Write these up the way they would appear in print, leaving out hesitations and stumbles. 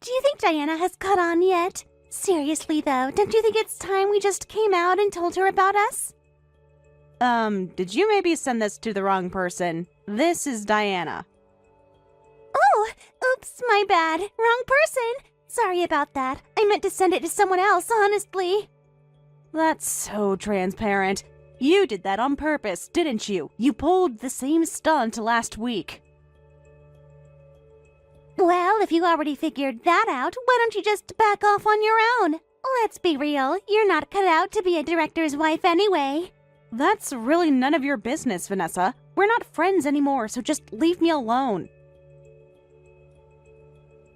do you think Diana has caught on yet? Seriously though, don't you think it's time we just came out and told her about us? Did you maybe send this to the wrong person? This is Diana. Oh, oops, my bad. Wrong person. Sorry about that. I meant to send it to someone else, honestly. That's so transparent. You did that on purpose, didn't you? You pulled the same stunt last week. Well, if you already figured that out, why don't you just back off on your own? Let's be real, you're not cut out to be a director's wife anyway. That's really none of your business, Vanessa. We're not friends anymore, so just leave me alone.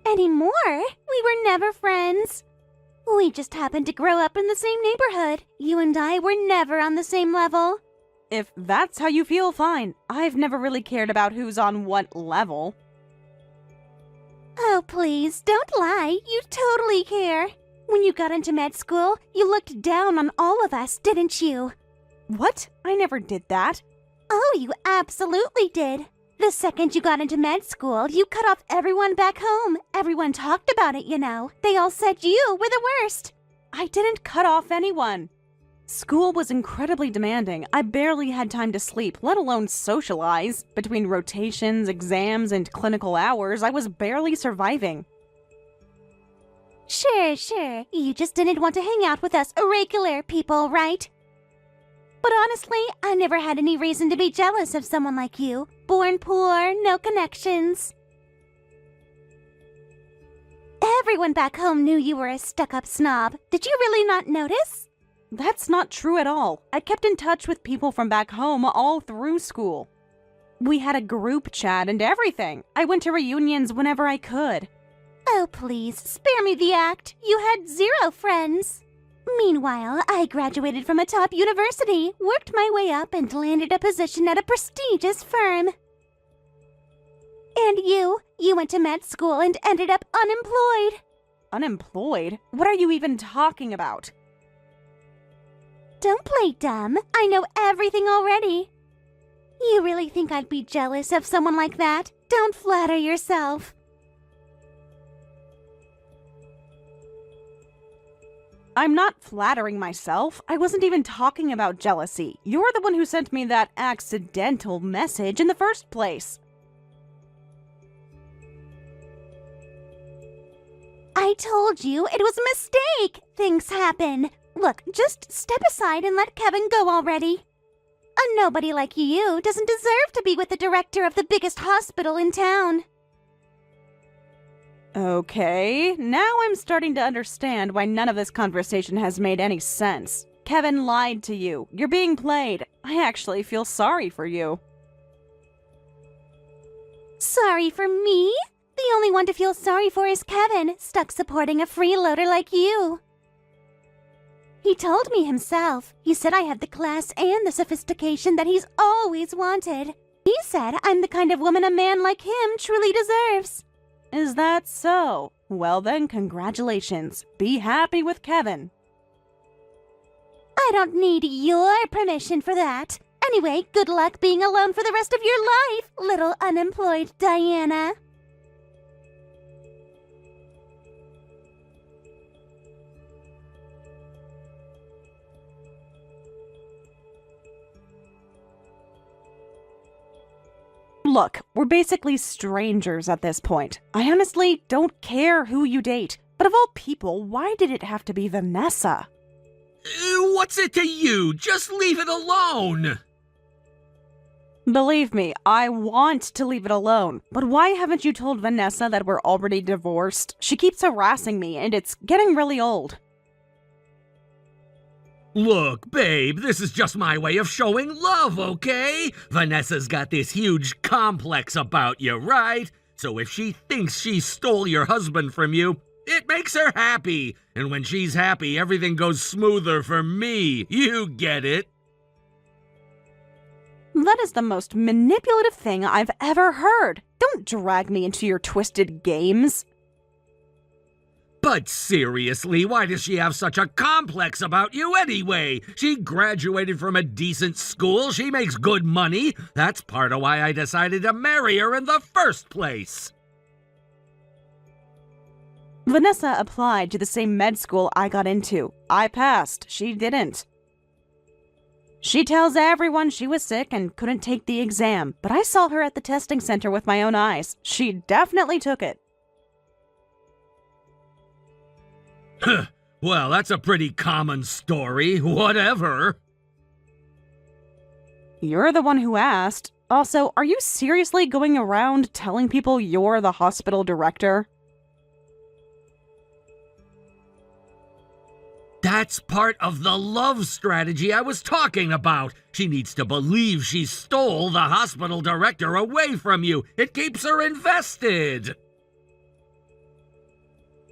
Anymore? We were never friends. We just happened to grow up in the same neighborhood. You and I were never on the same level. If that's how you feel, fine. I've never really cared about who's on what level. Oh, please, don't lie. You totally care. When you got into med school, you looked down on all of us, didn't you? What? I never did that. Oh, you absolutely did. The second you got into med school, you cut off everyone back home. Everyone talked about it, you know. They all said you were the worst. I didn't cut off anyone. School was incredibly demanding. I barely had time to sleep, let alone socialize. Between rotations, exams, and clinical hours, I was barely surviving. Sure. You just didn't want to hang out with us irregular people, right? But honestly, I never had any reason to be jealous of someone like you. Born poor, no connections. Everyone back home knew you were a stuck-up snob. Did you really not notice? That's not true at all. I kept in touch with people from back home all through school. We had a group chat and everything. I went to reunions whenever I could. Oh, please, spare me the act. You had 0 friends. Meanwhile, I graduated from a top university, worked my way up, and landed a position at a prestigious firm. And you went to med school and ended up unemployed. Unemployed? What are you even talking about? Don't play dumb. I know everything already. You really think I'd be jealous of someone like that? Don't flatter yourself. I'm not flattering myself. I wasn't even talking about jealousy. You're the one who sent me that accidental message in the first place. I told you it was a mistake. Things happen. Look, just step aside and let Kevin go already. A nobody like you doesn't deserve to be with the director of the biggest hospital in town. Okay, now I'm starting to understand why none of this conversation has made any sense. Kevin lied to you. You're being played. I actually feel sorry for you. Sorry for me? The only one to feel sorry for is Kevin, stuck supporting a freeloader like you. He told me himself. He said I had the class and the sophistication that he's always wanted. He said I'm the kind of woman a man like him truly deserves. Is that so? Well then, congratulations. Be happy with Kevin. I don't need your permission for that. Anyway, good luck being alone for the rest of your life, little unemployed Diana. Look, we're basically strangers at this point. I honestly don't care who you date. But of all people, why did it have to be Vanessa? What's it to you? Just leave it alone! Believe me, I want to leave it alone. But why haven't you told Vanessa that we're already divorced? She keeps harassing me, and it's getting really old. Look, babe, this is just my way of showing love, okay? Vanessa's got this huge complex about you, right? So if she thinks she stole your husband from you, it makes her happy. And when she's happy, everything goes smoother for me. You get it? That is the most manipulative thing I've ever heard. Don't drag me into your twisted games. But seriously, why does she have such a complex about you anyway? She graduated from a decent school, she makes good money. That's part of why I decided to marry her in the first place. Vanessa applied to the same med school I got into. I passed. She didn't. She tells everyone she was sick and couldn't take the exam, but I saw her at the testing center with my own eyes. She definitely took it. Well, that's a pretty common story. Whatever. You're the one who asked. Also, are you seriously going around telling people you're the hospital director? That's part of the love strategy I was talking about. She needs to believe she stole the hospital director away from you. It keeps her invested.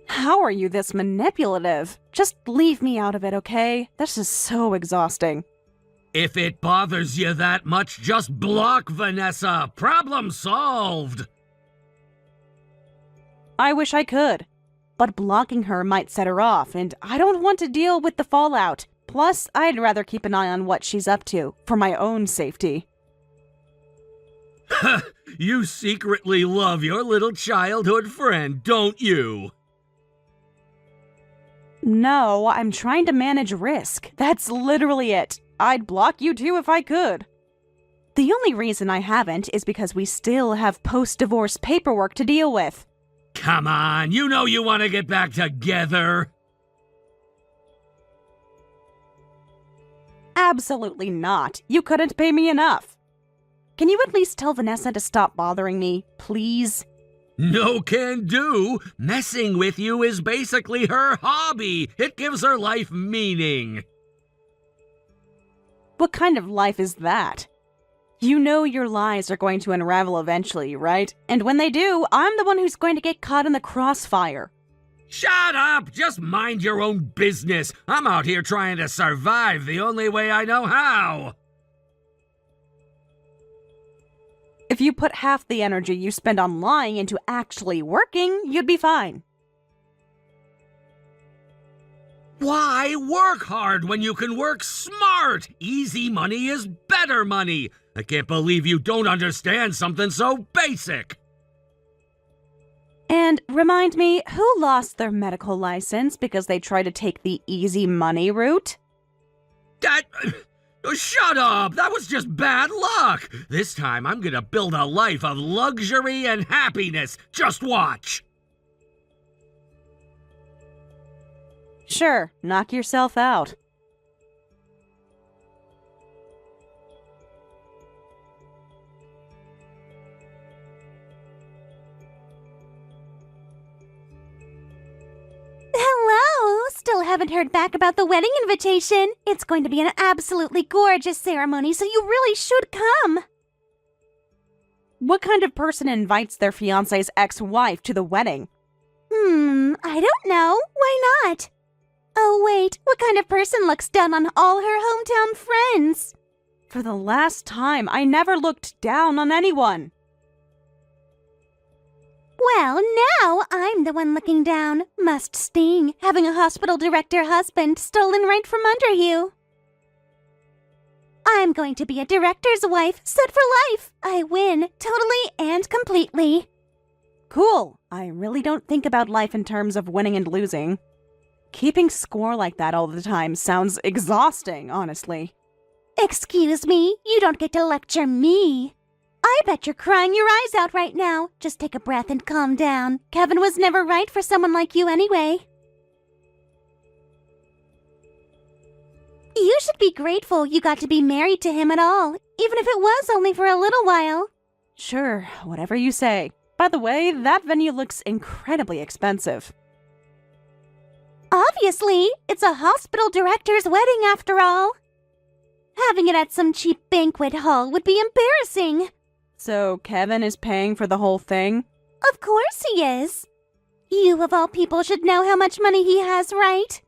How are you this manipulative? Just leave me out of it, okay? This is so exhausting. If it bothers you that much, just block Vanessa. Problem solved. I wish I could. But blocking her might set her off, and I don't want to deal with the fallout. Plus, I'd rather keep an eye on what she's up to, for my own safety. You secretly love your little childhood friend, don't you? No, I'm trying to manage risk. That's literally it. I'd block you too if I could. The only reason I haven't is because we still have post-divorce paperwork to deal with. Come on, you know you want to get back together. Absolutely not. You couldn't pay me enough. Can you at least tell Vanessa to stop bothering me, please? No can do. Messing with you is basically her hobby. It gives her life meaning. What kind of life is that? You know your lies are going to unravel eventually, right? And when they do, I'm the one who's going to get caught in the crossfire. Shut up! Just mind your own business. I'm out here trying to survive the only way I know how. If you put half the energy you spend on lying into actually working, you'd be fine. Why work hard when you can work smart? Easy money is better money. I can't believe you don't understand something so basic. And remind me, who lost their medical license because they tried to take the easy money route? Shut up! That was just bad luck! This time I'm gonna build a life of luxury and happiness. Just watch! Sure, knock yourself out. Hello! Still haven't heard back about the wedding invitation. It's going to be an absolutely gorgeous ceremony, so you really should come. What kind of person invites their fiancé's ex-wife to the wedding? I don't know. Why not? Oh wait, what kind of person looks down on all her hometown friends? For the last time, I never looked down on anyone. Well, now I'm the one looking down. Must sting, having a hospital director husband stolen right from under you. I'm going to be a director's wife, set for life. I win, totally and completely. Cool. I really don't think about life in terms of winning and losing. Keeping score like that all the time sounds exhausting, honestly. Excuse me, you don't get to lecture me. I bet you're crying your eyes out right now. Just take a breath and calm down. Kevin was never right for someone like you anyway. You should be grateful you got to be married to him at all, even if it was only for a little while. Sure, whatever you say. By the way, that venue looks incredibly expensive. Obviously, it's a hospital director's wedding after all. Having it at some cheap banquet hall would be embarrassing. So Kevin is paying for the whole thing? Of course he is. You of all people should know how much money he has, right?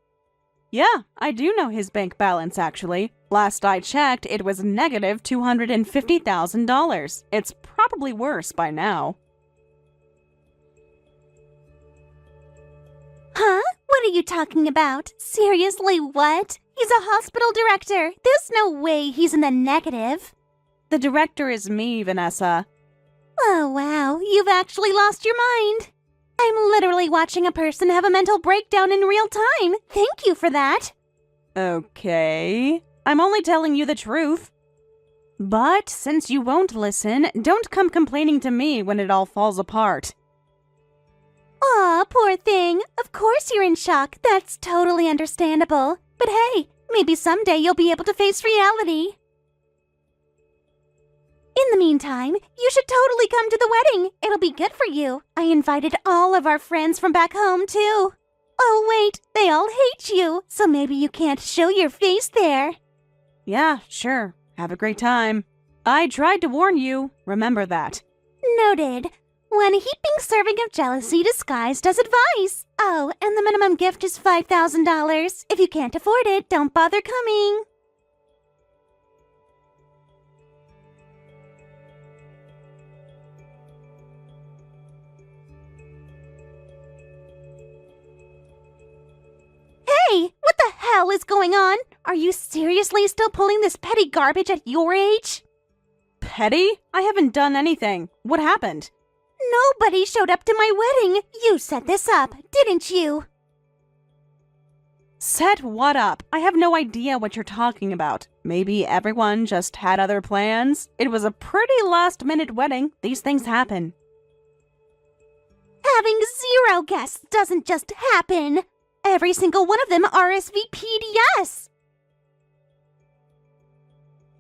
Yeah, I do know his bank balance, actually. Last I checked, it was negative $250,000. It's probably worse by now. Huh? What are you talking about? Seriously, what? He's a hospital director. There's no way he's in the negative. The director is me, Vanessa. Oh, wow. You've actually lost your mind. I'm literally watching a person have a mental breakdown in real time. Thank you for that. Okay. I'm only telling you the truth. But since you won't listen, don't come complaining to me when it all falls apart. Aw, poor thing. Of course you're in shock. That's totally understandable. But hey, maybe someday you'll be able to face reality. In the meantime, you should totally come to the wedding. It'll be good for you. I invited all of our friends from back home, too. Oh, wait, they all hate you, so maybe you can't show your face there. Yeah, sure. Have a great time. I tried to warn you. Remember that. Noted. One heaping serving of jealousy disguised as advice. Oh, and the minimum gift is $5,000. If you can't afford it, don't bother coming. Hey, what the hell is going on? Are you seriously still pulling this petty garbage at your age? Petty? I haven't done anything. What happened? Nobody showed up to my wedding. You set this up, didn't you? Set what up? I have no idea what you're talking about. Maybe everyone just had other plans? It was a pretty last-minute wedding. These things happen. Having 0 guests doesn't just happen. Every single one of them RSVP'd yes.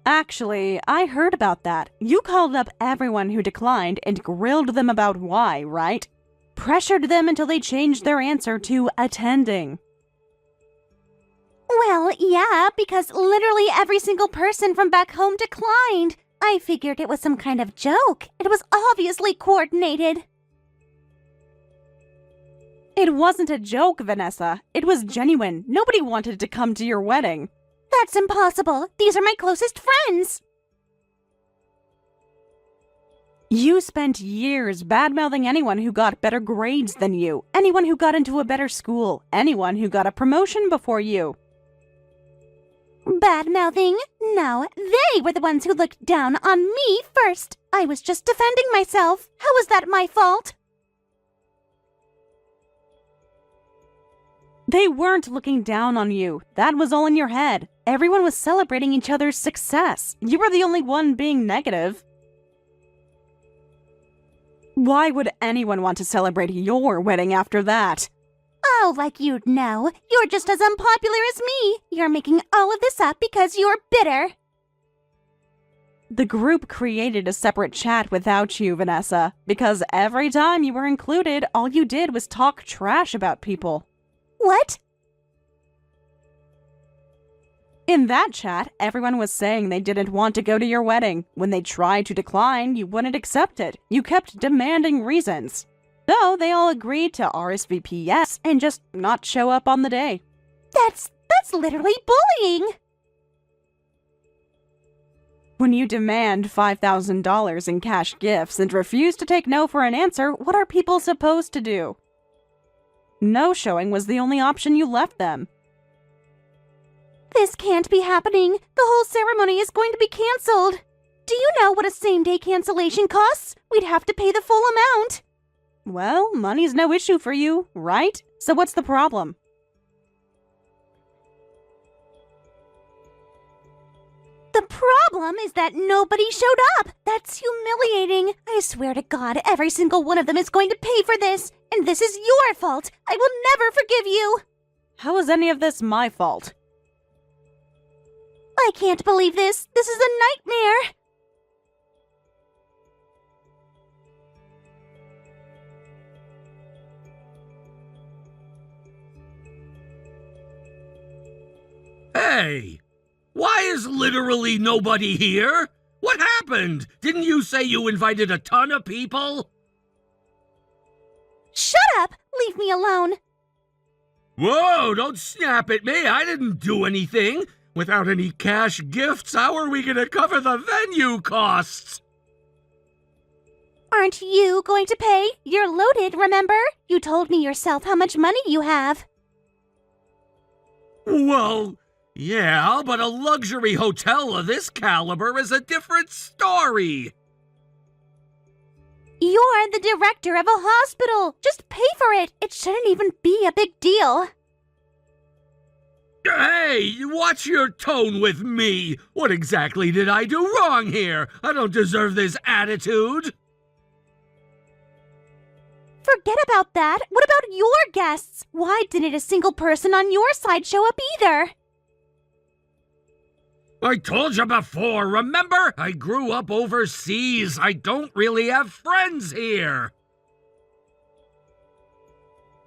Actually, I heard about that. You called up everyone who declined and grilled them about why, right? Pressured them until they changed their answer to attending. Well, yeah, because literally every single person from back home declined. I figured it was some kind of joke. It was obviously coordinated. It wasn't a joke, Vanessa. It was genuine. Nobody wanted to come to your wedding. That's impossible. These are my closest friends. You spent years bad-mouthing anyone who got better grades than you, anyone who got into a better school, anyone who got a promotion before you. Bad-mouthing? No, they were the ones who looked down on me first. I was just defending myself. How was that my fault? They weren't looking down on you. That was all in your head. Everyone was celebrating each other's success. You were the only one being negative. Why would anyone want to celebrate your wedding after that? Oh, like you'd know. You're just as unpopular as me. You're making all of this up because you're bitter. The group created a separate chat without you, Vanessa, because every time you were included, all you did was talk trash about people. What? In that chat, everyone was saying they didn't want to go to your wedding. When they tried to decline, you wouldn't accept it. You kept demanding reasons. So they all agreed to RSVP yes and just not show up on the day. That's literally bullying. When you demand $5,000 in cash gifts and refuse to take no for an answer, what are people supposed to do? No showing was the only option you left them. This can't be happening. The whole ceremony is going to be canceled. Do you know what a same-day cancellation costs? We'd have to pay the full amount. Well, money's no issue for you, right? So what's the problem? The problem is that nobody showed up. That's humiliating. I swear to God, every single one of them is going to pay for this. And this is your fault. I will never forgive you. How is any of this my fault? I can't believe this. This is a nightmare. Hey! Why is literally nobody here? What happened? Didn't you say you invited a ton of people? Shut up! Leave me alone. Whoa, don't snap at me. I didn't do anything. Without any cash gifts, how are we gonna cover the venue costs? Aren't you going to pay? You're loaded, remember? You told me yourself how much money you have. Well, yeah, but a luxury hotel of this caliber is a different story. You're the director of a hospital. Just pay for it. It shouldn't even be a big deal. Hey, watch your tone with me. What exactly did I do wrong here? I don't deserve this attitude. Forget about that. What about your guests? Why didn't a single person on your side show up either? I told you before, remember? I grew up overseas. I don't really have friends here.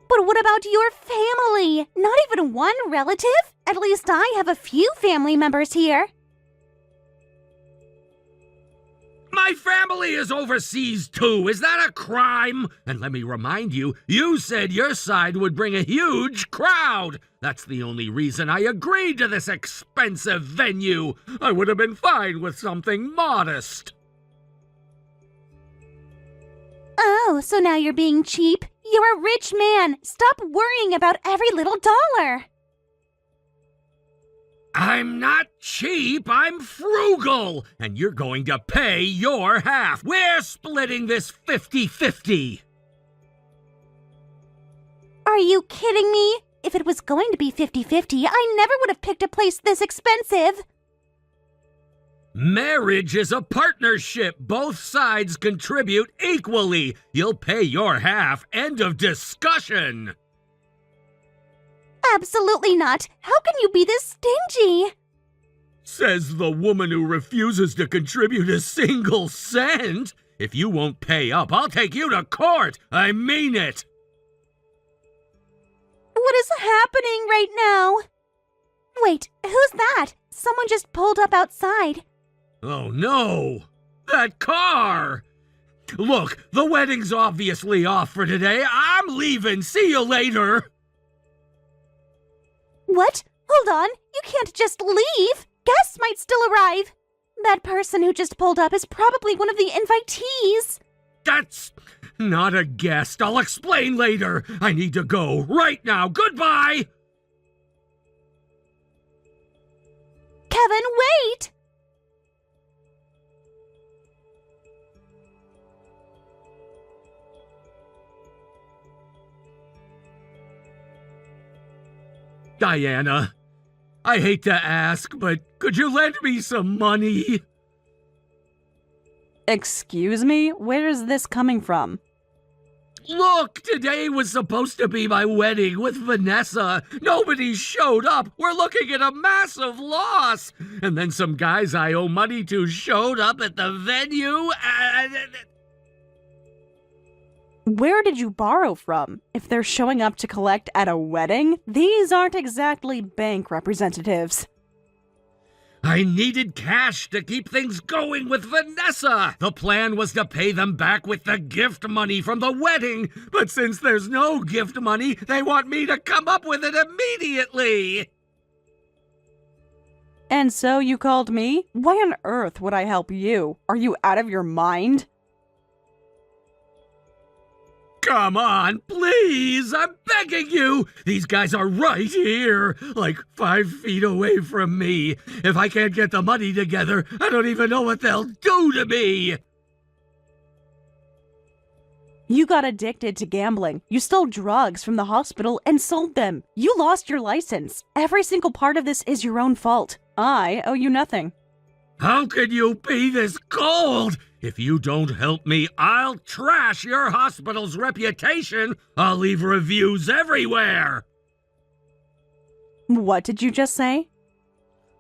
But what about your family? Not even one relative? At least I have a few family members here. My family is overseas too. Is that a crime? And let me remind you, you said your side would bring a huge crowd. That's the only reason I agreed to this expensive venue. I would have been fine with something modest. Oh, so now you're being cheap? You're a rich man. Stop worrying about every little dollar. I'm not cheap, I'm frugal, and you're going to pay your half. We're splitting this 50-50. Are you kidding me? If it was going to be 50-50, I never would have picked a place this expensive. Marriage is a partnership. Both sides contribute equally. You'll pay your half. End of discussion. Absolutely not. How can you be this stingy? Says the woman who refuses to contribute a single cent. If you won't pay up, I'll take you to court. I mean it. What is happening right now? Wait, who's that? Someone just pulled up outside. Oh no! That car! Look, the wedding's obviously off for today. I'm leaving. See you later. What? Hold on. You can't just leave. Guests might still arrive. That person who just pulled up is probably one of the invitees. That's not a guest. I'll explain later. I need to go right now. Goodbye! Kevin, wait! Diana, I hate to ask, but could you lend me some money? Excuse me? Where is this coming from? Look, today was supposed to be my wedding with Vanessa. Nobody showed up. We're looking at a massive loss. And then some guys I owe money to showed up at the venue. Where did you borrow from? If they're showing up to collect at a wedding, these aren't exactly bank representatives. I needed cash to keep things going with Vanessa. The plan was to pay them back with the gift money from the wedding, but since there's no gift money, they want me to come up with it immediately. And so you called me? Why on earth would I help you? Are you out of your mind? Come on, please, I'm begging you. These guys are right here, like 5 feet away from me. If I can't get the money together, I don't even know what they'll do to me. You got addicted to gambling. You stole drugs from the hospital and sold them. You lost your license. Every single part of this is your own fault. I owe you nothing. How can you be this cold? If you don't help me, I'll trash your hospital's reputation. I'll leave reviews everywhere. What did you just say?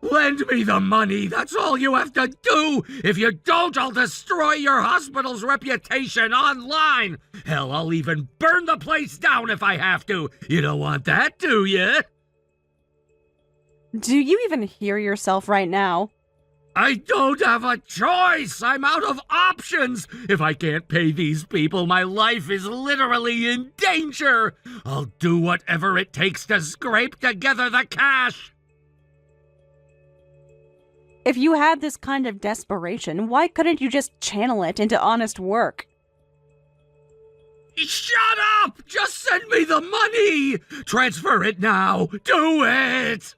Lend me the money. That's all you have to do. If you don't, I'll destroy your hospital's reputation online. Hell, I'll even burn the place down if I have to. You don't want that, do you? Do you even hear yourself right now? I don't have a choice! I'm out of options! If I can't pay these people, my life is literally in danger! I'll do whatever it takes to scrape together the cash! If you had this kind of desperation, why couldn't you just channel it into honest work? Shut up! Just send me the money! Transfer it now! Do it!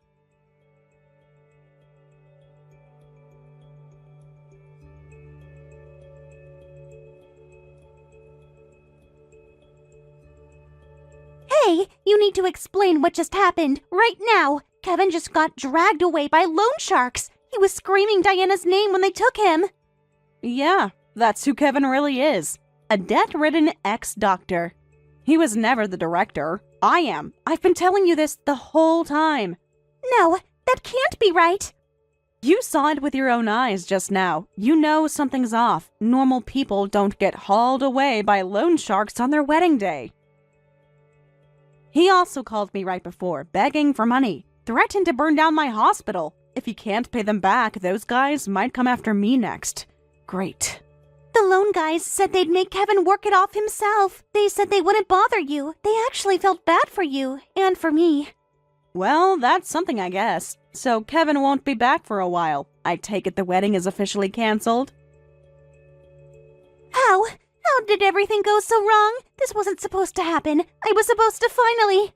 Hey, you need to explain what just happened, right now. Kevin just got dragged away by loan sharks. He was screaming Diana's name when they took him. Yeah, that's who Kevin really is. A debt-ridden ex-doctor. He was never the director. I am. I've been telling you this the whole time. No, that can't be right. You saw it with your own eyes just now. You know something's off. Normal people don't get hauled away by loan sharks on their wedding day. He also called me right before, begging for money. Threatened to burn down my hospital. If he can't pay them back, those guys might come after me next. Great. The loan guys said they'd make Kevin work it off himself. They said they wouldn't bother you. They actually felt bad for you, and for me. Well, that's something, I guess. So Kevin won't be back for a while. I take it the wedding is officially canceled. How? How did everything go so wrong? This wasn't supposed to happen. I was supposed to finally...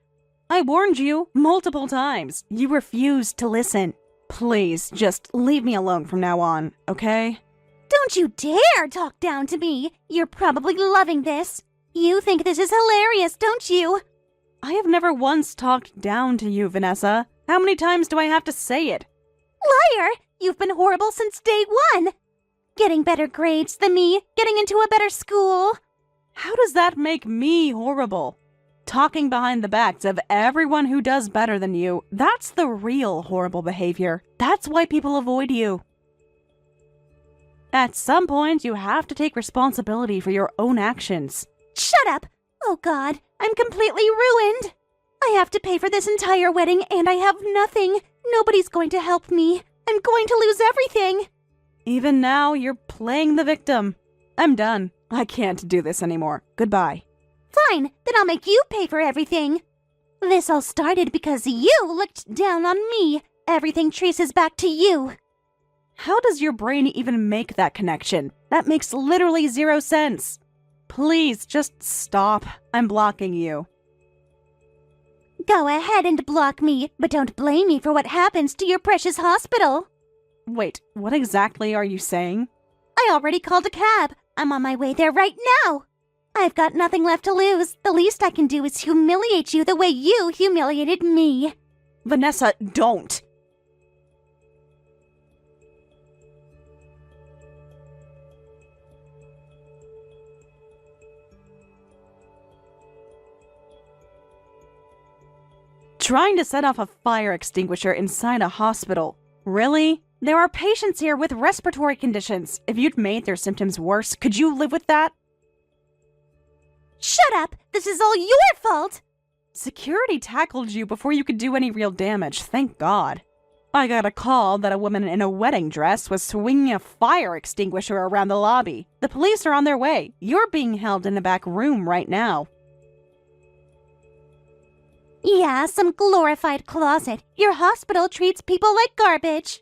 I warned you multiple times. You refused to listen. Please, just leave me alone from now on, okay? Don't you dare talk down to me. You're probably loving this. You think this is hilarious, don't you? I have never once talked down to you, Vanessa. How many times do I have to say it? Liar! You've been horrible since day one. Getting better grades than me, getting into a better school. How does that make me horrible? Talking behind the backs of everyone who does better than you, that's the real horrible behavior. That's why people avoid you. At some point, you have to take responsibility for your own actions. Shut up! Oh God, I'm completely ruined. I have to pay for this entire wedding and I have nothing. Nobody's going to help me. I'm going to lose everything. Even now, you're playing the victim. I'm done. I can't do this anymore. Goodbye. Fine, then I'll make you pay for everything. This all started because you looked down on me. Everything traces back to you. How does your brain even make that connection? That makes literally 0 sense. Please, just stop. I'm blocking you. Go ahead and block me, but don't blame me for what happens to your precious hospital. Wait, what exactly are you saying? I already called a cab. I'm on my way there right now. I've got nothing left to lose. The least I can do is humiliate you the way you humiliated me. Vanessa, don't. Trying to set off a fire extinguisher inside a hospital. Really? There are patients here with respiratory conditions. If you'd made their symptoms worse, could you live with that? Shut up! This is all your fault! Security tackled you before you could do any real damage, thank God. I got a call that a woman in a wedding dress was swinging a fire extinguisher around the lobby. The police are on their way. You're being held in the back room right now. Yeah, some glorified closet. Your hospital treats people like garbage.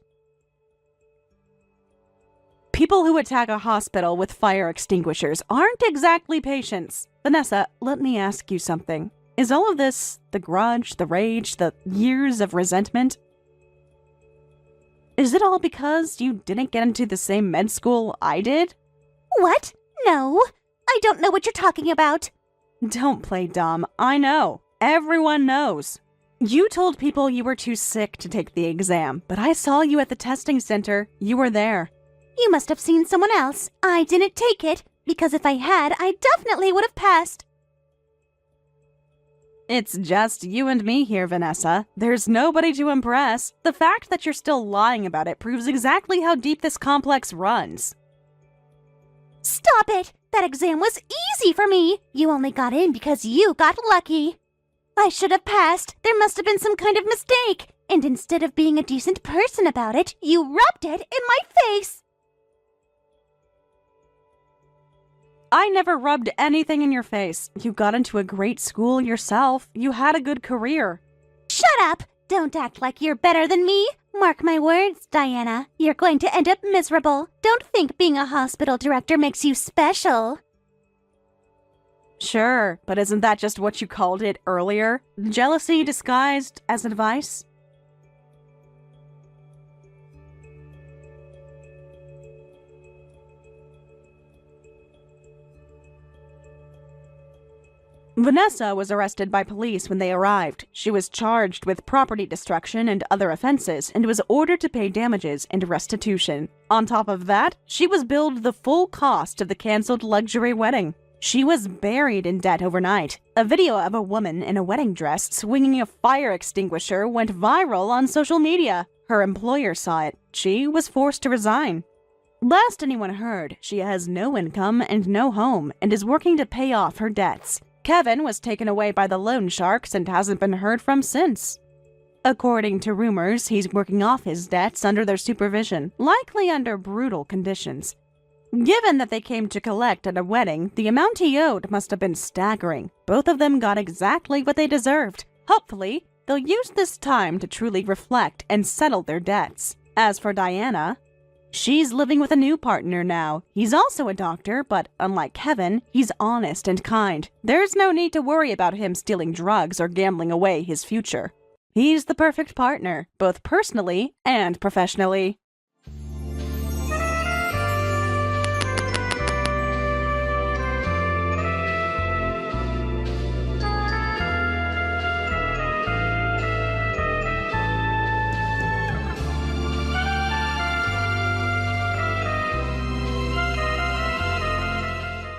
People who attack a hospital with fire extinguishers aren't exactly patients. Vanessa, let me ask you something. Is all of this the grudge, the rage, the years of resentment? Is it all because you didn't get into the same med school I did? What? No. I don't know what you're talking about. Don't play dumb. I know. Everyone knows. You told people you were too sick to take the exam, but I saw you at the testing center. You were there. You must have seen someone else. I didn't take it, because if I had, I definitely would have passed. It's just you and me here, Vanessa. There's nobody to impress. The fact that you're still lying about it proves exactly how deep this complex runs. Stop it! That exam was easy for me. You only got in because you got lucky. I should have passed. There must have been some kind of mistake. And instead of being a decent person about it, you rubbed it in my face. I never rubbed anything in your face. You got into a great school yourself. You had a good career. Shut up! Don't act like you're better than me. Mark my words, Diana. You're going to end up miserable. Don't think being a hospital director makes you special. Sure, but isn't that just what you called it earlier? Jealousy disguised as advice? Vanessa was arrested by police when they arrived. She was charged with property destruction and other offenses and was ordered to pay damages and restitution. On top of that, she was billed the full cost of the canceled luxury wedding. She was buried in debt overnight. A video of a woman in a wedding dress swinging a fire extinguisher went viral on social media. Her employer saw it. She was forced to resign. Last anyone heard, she has no income and no home and is working to pay off her debts. Kevin was taken away by the loan sharks and hasn't been heard from since. According to rumors, he's working off his debts under their supervision, likely under brutal conditions. Given that they came to collect at a wedding, the amount he owed must have been staggering. Both of them got exactly what they deserved. Hopefully, they'll use this time to truly reflect and settle their debts. As for Diana, she's living with a new partner now. He's also a doctor, but unlike Kevin, he's honest and kind. There's no need to worry about him stealing drugs or gambling away his future. He's the perfect partner, both personally and professionally.